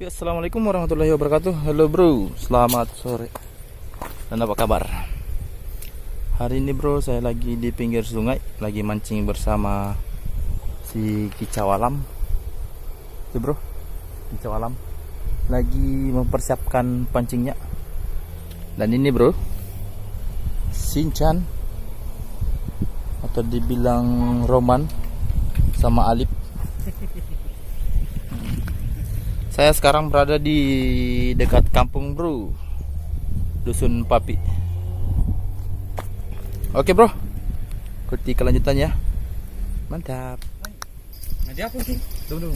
Ya, assalamualaikum warahmatullahi wabarakatuh. Halo bro, selamat sore. Dan apa kabar? Hari ini bro, saya lagi di pinggir sungai, lagi mancing bersama si kicau alam. Tuh bro, kicau alam lagi mempersiapkan pancingnya. Dan ini bro, Sinchan atau dibilang Roman sama Alip. Saya sekarang berada di dekat kampung bro, Dusun Papi. Oke bro, ikuti kelanjutannya. Mantap. Nanti apa sih? Tunggu.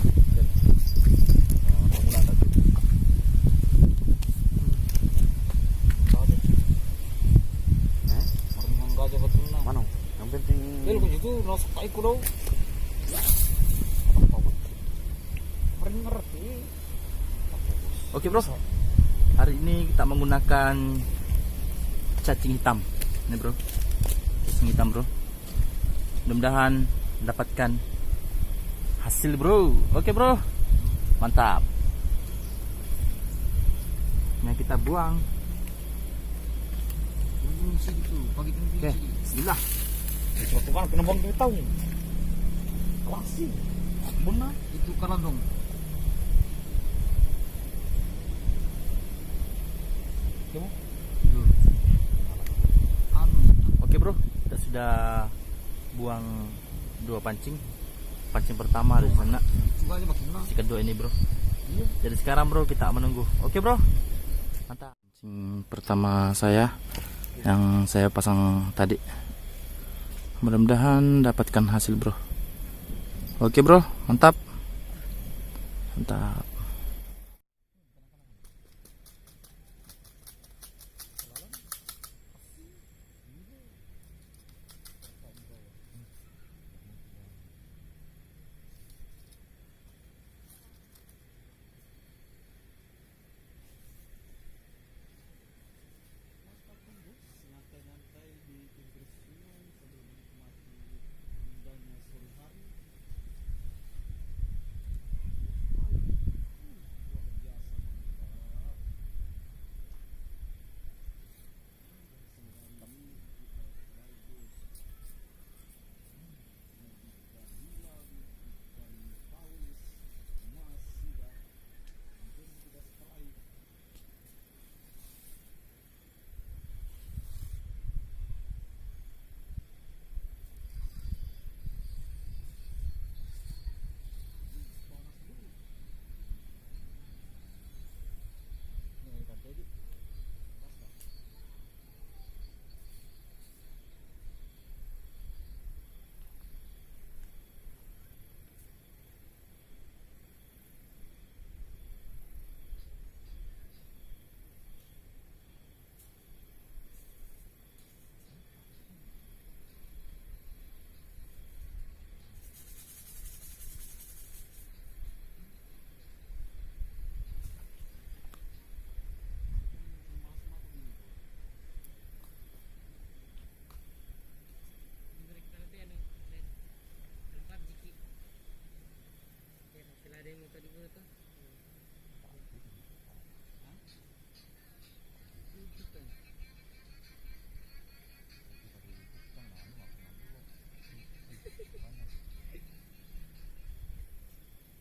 Mana? Yang penting. Belum itu rasa kayak kulo. Ngerti. Oke bro, hari ini kita menggunakan cacing hitam. Ini bro, cacing hitam bro. Mudah-mudahan mendapatkan hasil bro. Oke bro, mantap. Nah kita buang. Oke, bismillah. Suatu kan penembang kita tahu. Klasik. Benar itu kalah dong. Oke bro, kita sudah buang 2 pancing. Pancing pertama ada di sana, si kedua ini bro. Jadi sekarang bro kita menunggu. Oke bro, mantap. Pancing pertama saya yang saya pasang tadi, mudah-mudahan dapatkan hasil bro. Oke bro, mantap. Mantap.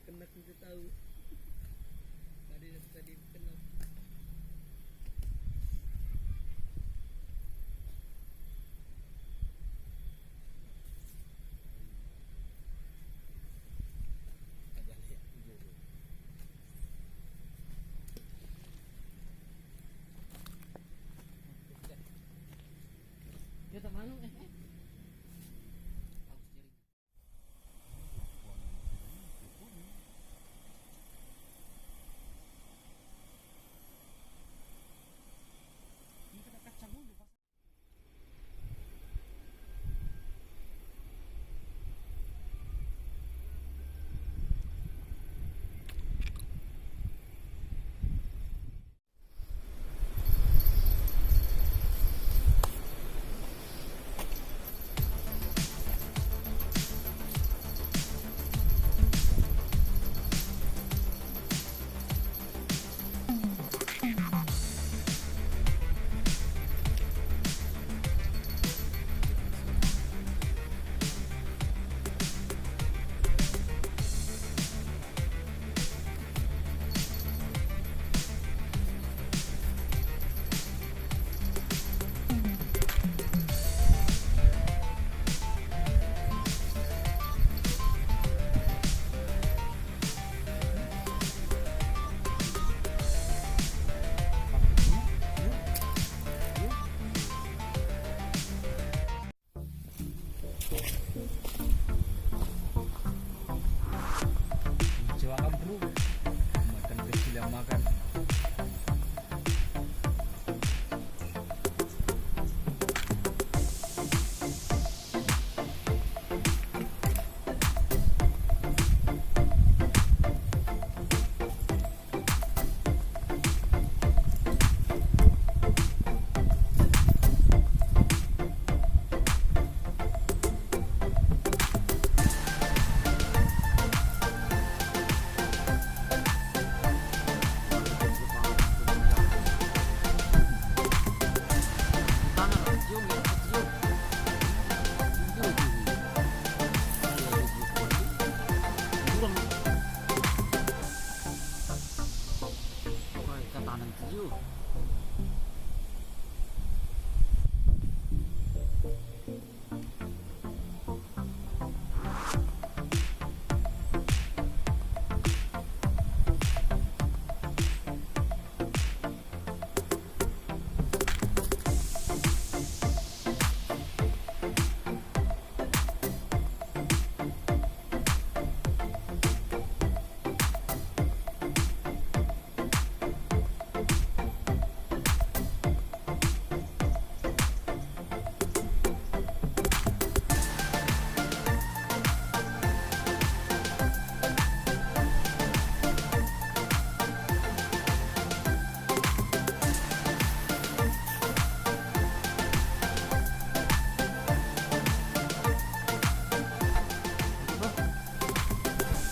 Kena kita tahu. Tadi kena. Ya tak mana Kecewakan bro, makan kecil yang makan.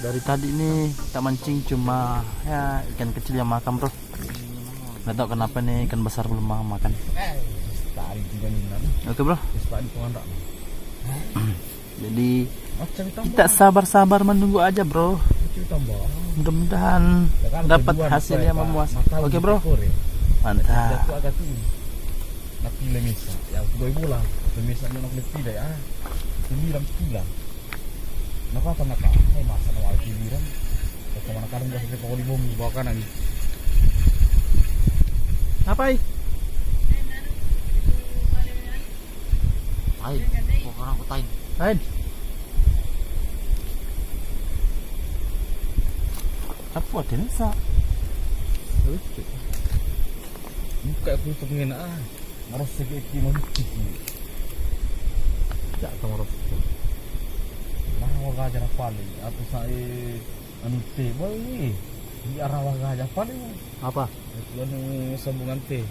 Dari tadi ini kita mancing cuma ya ikan kecil yang makan bro. Nggak tahu kenapa nih ikan besar belum mau makan. Oke bro. Jadi kita sabar-sabar menunggu aja bro. Mudah-mudahan dapat hasil yang memuaskan. Oke bro. Mantap. Naka masa na wala piliran. Basta manakaroon ba sa pagkuli mo, bawa ka na ni. Apa? Ay, bukan aku tain. Lain. Apa din sa? Buka aku itu pengen maros sige iki mo ciki. Ya ka maros. Marawa gajah paling atau saya anu teh boy di arawa gajah paling Apa? itu anu sambungan teh.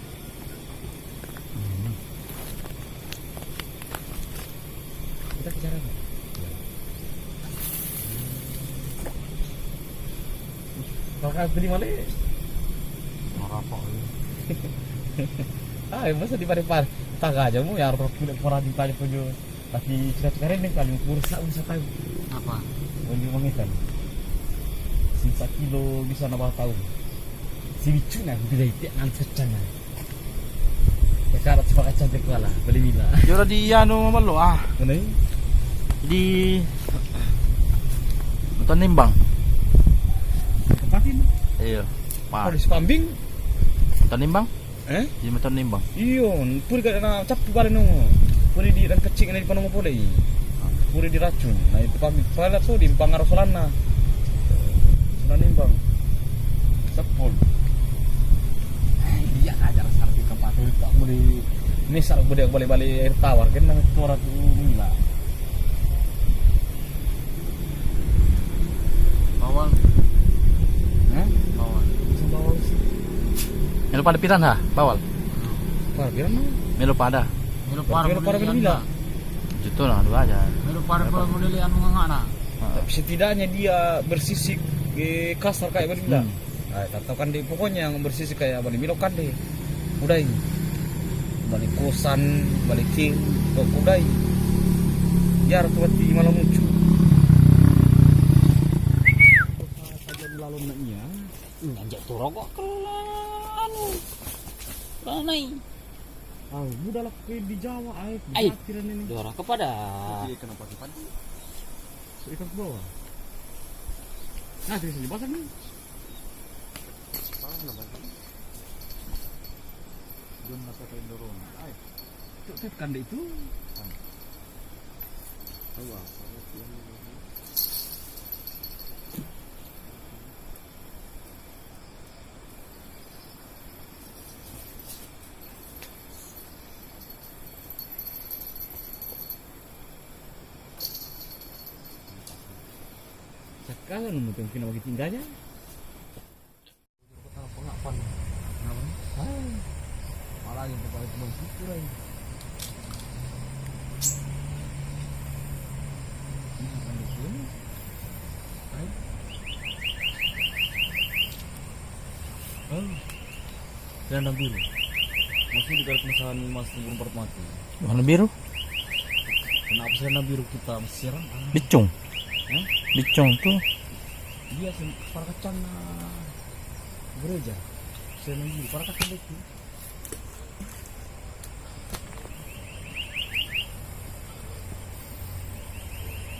Kita bicara nggak? Kalau kau beli mana? Marapok. Masa di pada tangga aja mu ya harus kulit pernah ditanya punya. Tapi sekarang ini paling kursa tahu Apa? Wali mangitan. Sisa kilo bisa nambah tahu. Si bicu na bila itu ngan secana. Ya karat sepakat cantik kala beli bila. Jora di anu malo Mana? di nonton nimbang. Tepatin. Iya. Kalau di Spambing, Nonton nimbang? Di nonton nimbang. iyon, puri ka na cap balik nung. Puri di dan kecing na di panong pole. Puri di racun. Nah itu kami pala so di pangar solana. Solan nimbang. Sepul. Iya ajar sarap di tempat itu tak boleh. Ini sarap boleh balik air tawar kan nang torat mila. Bawal. Bawal. Bisa bawal sih. Melo pada piran ha? Bawal. Par biar no. Melo pada. Melo para bila. Juto lah dua aja. Melo para mulili anu ngana. Tapi setidaknya dia bersisik kasar kayak berbila. Nah, tahu kan deh pokoknya yang bersisik kayak balik milo kan deh. Udah ini. Balik kosan, balik king, udah ini. Jar tuh di malam muncul. Saja lalu naknya. Anjak turok kok anu. Ranai. Mudah lah di Jawa Ai. Akhiran ini. Dora kepada. Ikan apa pagi? Ikan ke bawah. Nah, di sini basah nih. Jom nak pakai dorong. Ai. Cuk kan itu. Sekarang mungkin bagi tinggalnya. Malah yang terbaik cuma itu lah. Selendang biru. Masih di garis masalah Mas Burung mati. Warna biru? Kenapa selendang biru kita serang? Bicung. Hah? Bicung tuh. Dia para kacang gereja. Selendang biru para kacang itu.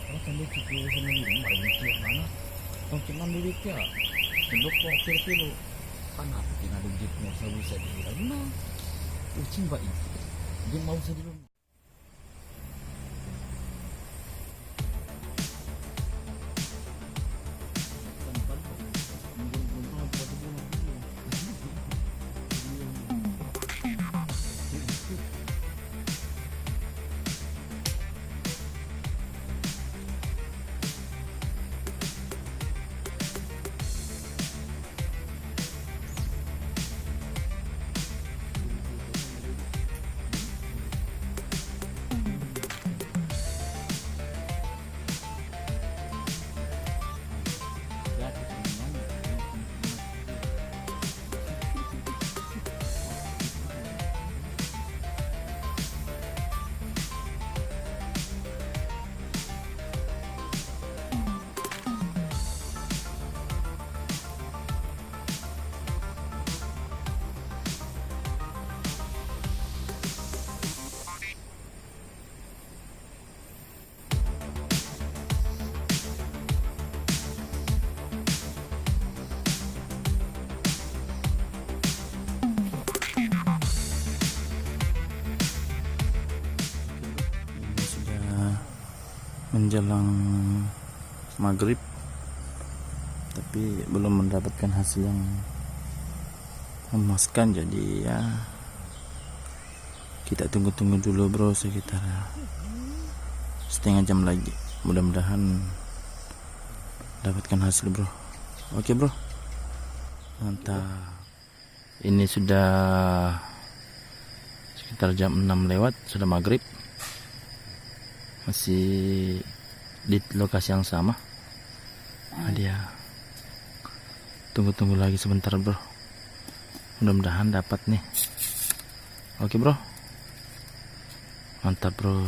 Para kacang itu selendang biru. Mari kita yang mana? Tongkingan dulu ya. Tembok kilo. Panas, tinggal ada jeepnya, saya bisa dibilang, nah, ucing baik, dia mau saya dulu. Menjelang maghrib, tapi belum mendapatkan hasil yang memuaskan, jadi ya kita tunggu-tunggu dulu bro, sekitar setengah jam lagi, mudah-mudahan dapatkan hasil bro. Oke bro, mantap. Ini sudah sekitar jam 6 lewat, sudah maghrib, masih di lokasi yang sama. Nah, dia tunggu lagi sebentar bro, mudah-mudahan dapat nih. Oke bro, mantap bro.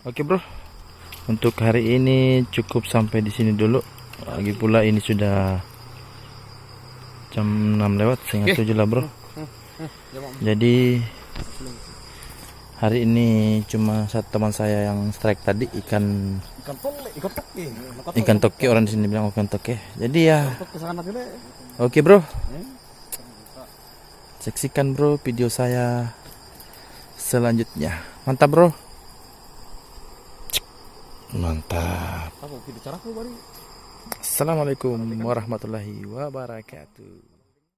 Oke bro, untuk hari ini cukup sampai di sini dulu. Lagi pula ini sudah jam 6 lewat, setengah 7 lah bro. Jadi hari ini cuma satu teman saya yang strike tadi, ikan toke, orang di sini bilang ikan toke. Jadi ya, oke bro, saksikan bro video saya selanjutnya. Mantap bro, mantap. Assalamualaikum warahmatullahi wabarakatuh.